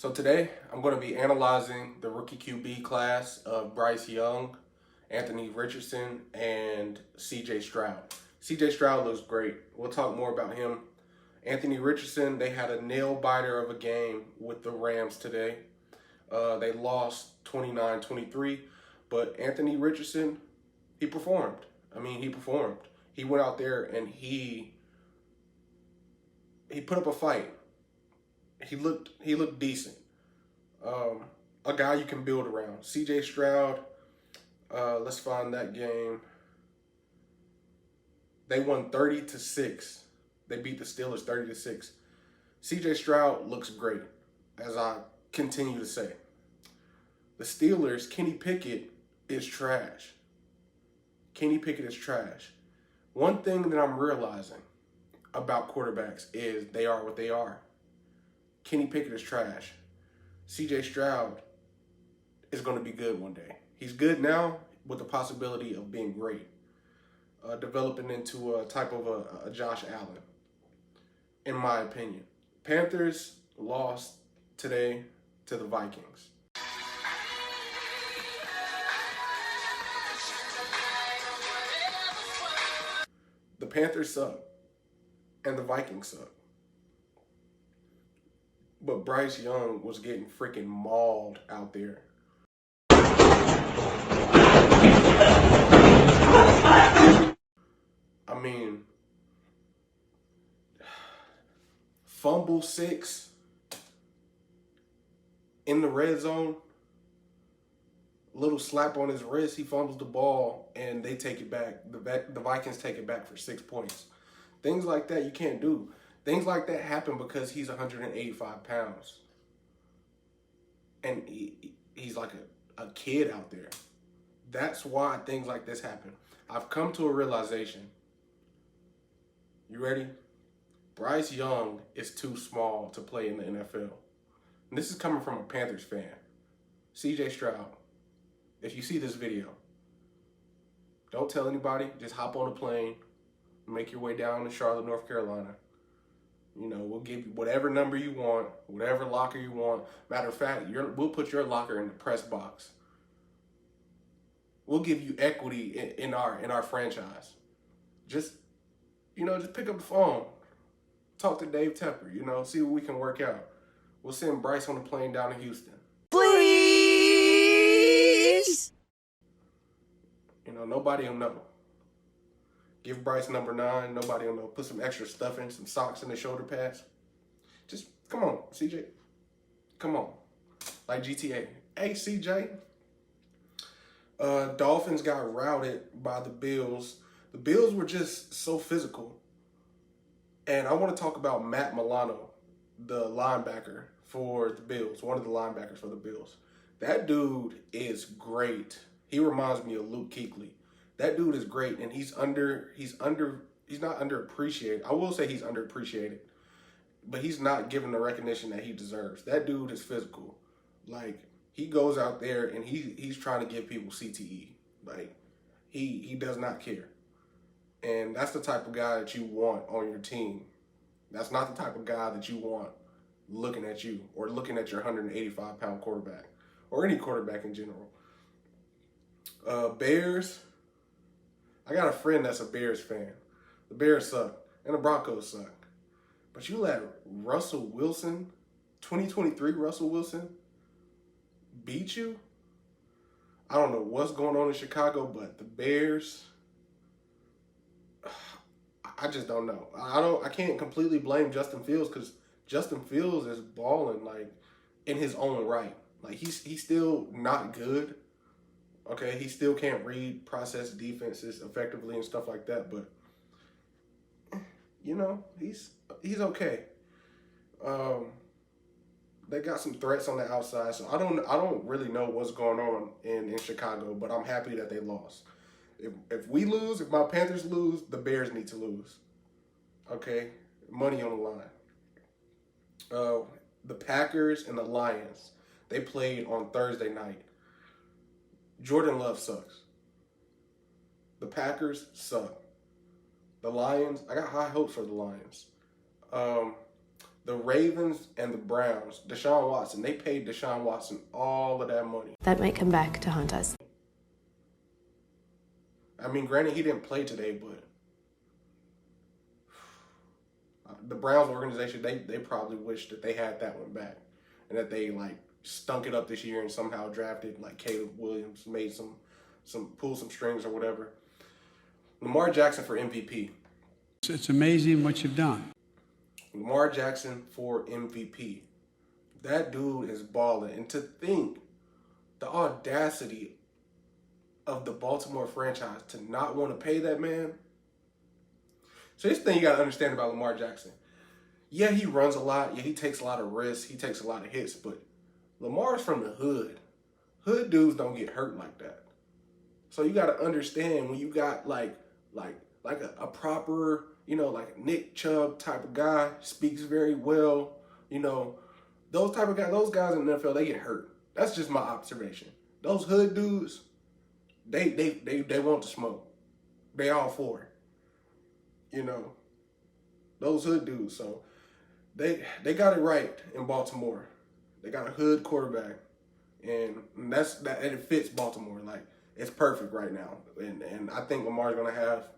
So today I'm going to be analyzing the rookie QB class of Bryce Young, Anthony Richardson, and CJ Stroud. CJ Stroud looks great. We'll talk more about him. Anthony Richardson, they had a nail biter of a game with the Rams today. They lost 29-23, but Anthony Richardson, he performed. He performed. He went out there and he put up a fight. He looked decent. A guy you can build around. CJ Stroud, let's find that game. They won 30-6. They beat the Steelers 30-6. CJ Stroud looks great, as I continue to say. The Steelers, Kenny Pickett is trash. Kenny Pickett is trash. One thing that I'm realizing about quarterbacks is they are what they are. Kenny Pickett is trash. CJ Stroud is going to be good one day. He's good now with the possibility of being great. Developing into a type of a Josh Allen, in my opinion. Panthers lost today to the Vikings. The Panthers suck, and the Vikings suck. But Bryce Young was getting freaking mauled out there. Fumble 6 in the red zone. Little slap on his wrist, he fumbles the ball, and they take it back. The Vikings take it back for 6 points. Things like that you can't do. Things like that happen because he's 185 pounds. And he's like a kid out there. That's why things like this happen. I've come to a realization. You ready? Bryce Young is too small to play in the NFL. And this is coming from a Panthers fan. CJ Stroud, if you see this video, don't tell anybody. Just hop on a plane, make your way down to Charlotte, North Carolina. We'll give you whatever number you want, whatever locker you want. Matter of fact, we'll put your locker in the press box. We'll give you equity in our franchise. Just pick up the phone. Talk to Dave Tepper, see what we can work out. We'll send Bryce on the plane down to Houston. Please! Nobody will know. Give Bryce number 9, nobody will know. Put some extra stuff in, some socks in the shoulder pads. Just, come on, CJ. Come on. Like GTA. Hey, CJ. Dolphins got routed by the Bills. The Bills were just so physical. And I want to talk about Matt Milano, the linebacker for the Bills, one of the linebackers for the Bills. That dude is great. He reminds me of Luke Kuechly. That dude is great, and he's not underappreciated. I will say he's underappreciated, but he's not given the recognition that he deserves. That dude is physical. Like, he goes out there and he's trying to give people CTE. Like, he does not care. And that's the type of guy that you want on your team. That's not the type of guy that you want looking at you or looking at your 185-pound quarterback or any quarterback in general. Bears. I got a friend that's a Bears fan. The Bears suck, and the Broncos suck. But you let Russell Wilson, 2023 Russell Wilson, beat you? I don't know what's going on in Chicago, but the Bears, I just don't know. I can't completely blame Justin Fields because Justin Fields is balling like in his own right. Like he's still not good. Okay, he still can't read, process defenses effectively and stuff like that, but he's okay. They got some threats on the outside, so I don't really know what's going on in Chicago, but I'm happy that they lost. If we lose, if my Panthers lose, the Bears need to lose. Okay, money on the line. The Packers and the Lions, they played on Thursday night. Jordan Love sucks. The Packers suck. The Lions, I got high hopes for the Lions. The Ravens and the Browns, Deshaun Watson, they paid Deshaun Watson all of that money. That might come back to haunt us. I mean, granted, he didn't play today, but the Browns organization, they probably wish that they had that one back and that they, like, stunk it up this year and somehow drafted, like, Caleb Williams, made pulled some strings or whatever. Lamar Jackson for MVP. It's amazing what you've done. Lamar Jackson for MVP. That dude is balling. And to think, the audacity of the Baltimore franchise to not want to pay that man. So this thing you got to understand about Lamar Jackson. Yeah, he runs a lot. Yeah, he takes a lot of risks. He takes a lot of hits. But Lamar's from the hood. Hood dudes don't get hurt like that. So you got to understand when you got like a proper, you know, like Nick Chubb type of guy, speaks very well, you know, those type of guys, those guys in the NFL, they get hurt. That's just my observation. Those hood dudes, they want to smoke. They all for it. You know, those hood dudes. So they got it right in Baltimore. They got a hood quarterback, and and it fits Baltimore. Like, it's perfect right now. And I think Lamar's gonna have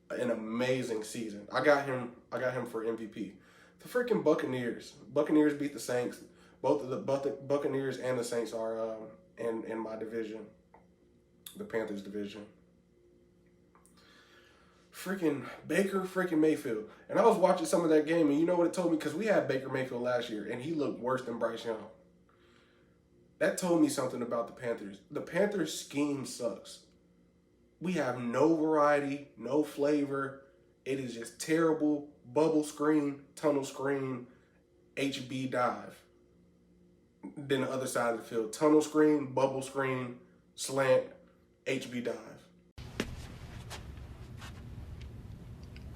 an amazing season. I got him for MVP. The freaking Buccaneers. Buccaneers beat the Saints. Both of the Buccaneers and the Saints are in my division, the Panthers division. Freaking Baker freaking Mayfield. And I was watching some of that game, and you know what it told me? Because we had Baker Mayfield last year, and he looked worse than Bryce Young. That told me something about the Panthers. The Panthers scheme sucks. We have no variety, no flavor. It is just terrible. Bubble screen, tunnel screen, HB dive. Then the other side of the field, tunnel screen, bubble screen, slant, HB dive.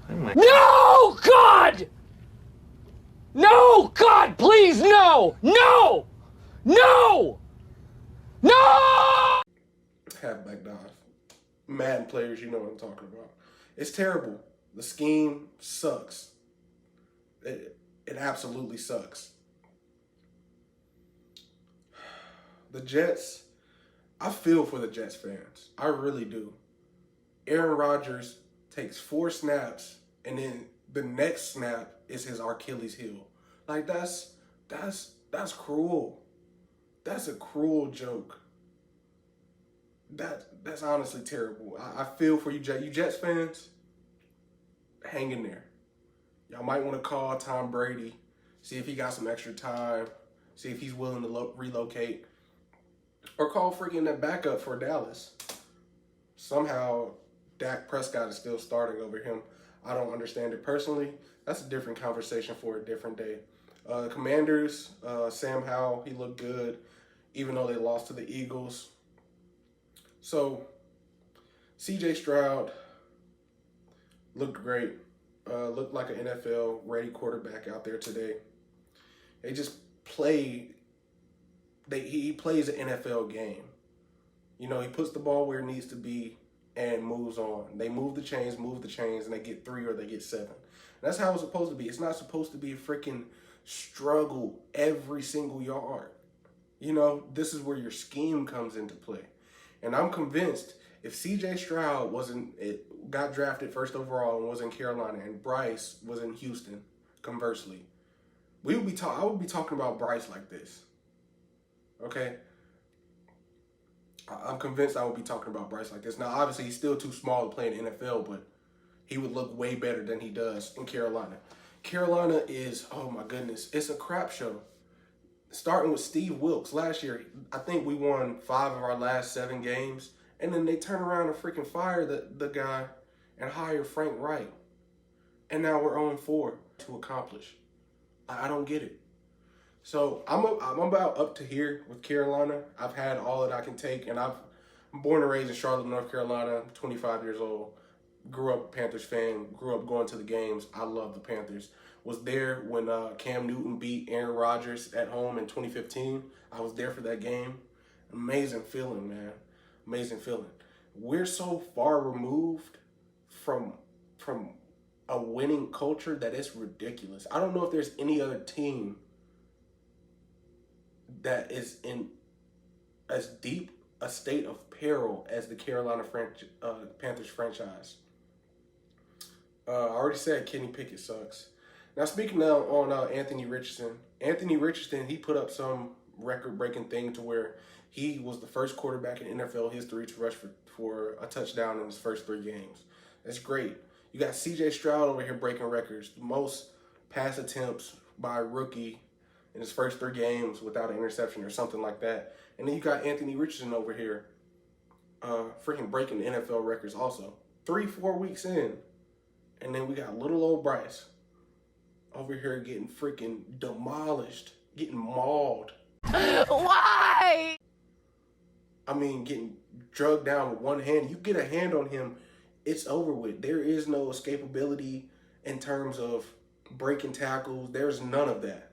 No, God! No, God, please, no! No! No! No! Halfback dive. Madden players, you know what I'm talking about. It's terrible. The scheme sucks. It absolutely sucks. The Jets, I feel for the Jets fans. I really do. Aaron Rodgers takes 4 snaps, and then the next snap is his Achilles heel. Like, that's cruel. That's a cruel joke. That's honestly terrible. I feel for you, Jets fans. Hang in there. Y'all might want to call Tom Brady, see if he got some extra time, see if he's willing to relocate, or call freaking that backup for Dallas. Somehow, Dak Prescott is still starting over him. I don't understand it personally. That's a different conversation for a different day. Commanders, Sam Howell, he looked good, even though they lost to the Eagles. So, C.J. Stroud looked great. Looked like an NFL-ready quarterback out there today. They just play. He plays an NFL game. You know, he puts the ball where it needs to be and moves on. They move the chains, and they get 3 or they get 7. That's how it's supposed to be. It's not supposed to be a freaking struggle every single yard. You know, this is where your scheme comes into play. And I'm convinced if C.J. Stroud got drafted first overall and was in Carolina, and Bryce was in Houston, conversely, I would be talking about Bryce like this. Okay? I'm convinced I would be talking about Bryce like this. Now, obviously, he's still too small to play in the NFL, but he would look way better than he does in Carolina. Carolina is, oh my goodness, it's a crap show. Starting with Steve Wilkes last year, I think we won 5 of our last 7 games. And then they turn around and freaking fire the guy and hire Frank Wright. And now we're 0-4 to accomplish. I don't get it. So I'm about up to here with Carolina. I've had all that I can take. And I'm born and raised in Charlotte, North Carolina. I'm 25 years old. Grew up a Panthers fan. Grew up going to the games. I love the Panthers. Was there when Cam Newton beat Aaron Rodgers at home in 2015. I was there for that game. Amazing feeling, man. Amazing feeling. We're so far removed from a winning culture that is ridiculous. I don't know if there's any other team that is in as deep a state of peril as the Carolina Panthers franchise. I already said Kenny Pickett sucks. Now, speaking now on Anthony Richardson. Anthony Richardson, he put up some record-breaking thing to where he was the first quarterback in NFL history to rush for a touchdown in his first 3 games. That's great. You got C.J. Stroud over here breaking records. The most pass attempts by a rookie in his first 3 games without an interception or something like that. And then you got Anthony Richardson over here freaking breaking NFL records also. 3-4 weeks in. And then we got little old Bryce over here getting freaking demolished, getting mauled. Why? I mean, getting drugged down with one hand. You get a hand on him, it's over with. There is no escapability in terms of breaking tackles. There's none of that.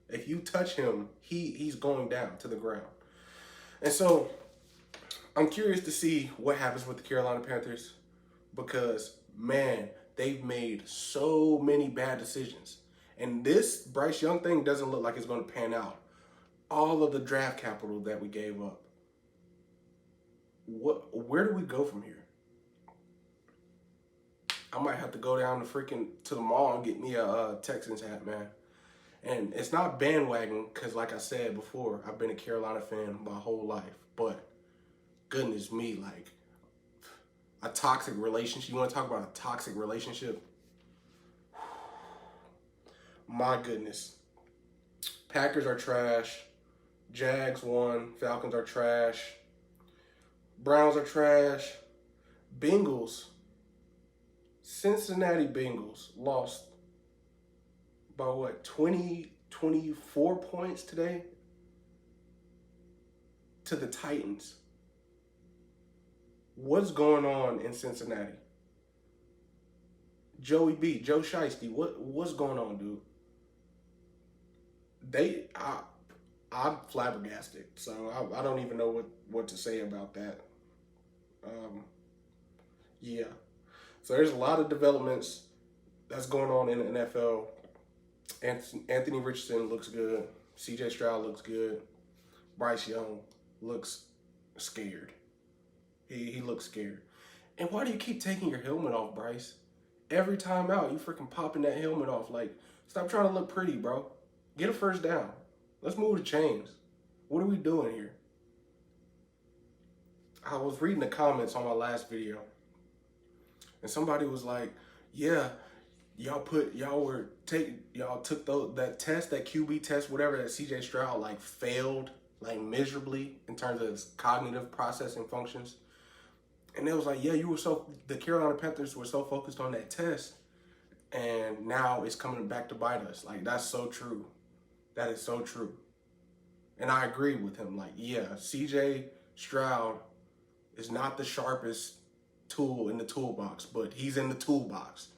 If you touch him, he's going down to the ground. And so I'm curious to see what happens with the Carolina Panthers because, man, they've made so many bad decisions. And this Bryce Young thing doesn't look like it's going to pan out. All of the draft capital that we gave up. Where do we go from here? I might have to go down to the mall and get me a Texans hat, man. And it's not bandwagon because, like I said before, I've been a Carolina fan my whole life. But goodness me, like a toxic relationship. You want to talk about a toxic relationship? My goodness. Packers are trash. Jags won. Falcons are trash. Browns are trash. Bengals. Cincinnati Bengals lost by what, 24 points today to the Titans. What's going on in Cincinnati? Joey B, Joe Shiesty, what's going on, dude? I'm flabbergasted, so I don't even know what to say about that. Yeah. So there's a lot of developments that's going on in the NFL. Anthony Richardson looks good. C.J. Stroud looks good. Bryce Young looks scared. He looks scared. And why do you keep taking your helmet off, Bryce? Every time out, you freaking popping that helmet off. Like, stop trying to look pretty, bro. Get a first down. Let's move the chains. What are we doing here? I was reading the comments on my last video, and somebody was like, yeah, y'all took that test, that QB test, whatever, that CJ Stroud like failed like miserably in terms of his cognitive processing functions. And it was like, yeah, the Carolina Panthers were so focused on that test, and now it's coming back to bite us. Like, that's so true. That is so true. And I agree with him. Like, yeah, CJ Stroud is not the sharpest tool in the toolbox, but he's in the toolbox.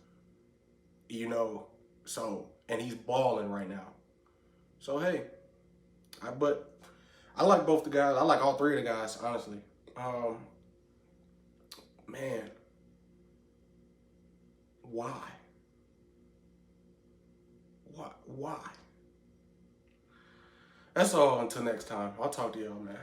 So, and he's balling right now. So, hey, but I like both the guys. I like all 3 of the guys, honestly. Man, why? Why? That's all until next time. I'll talk to y'all, man.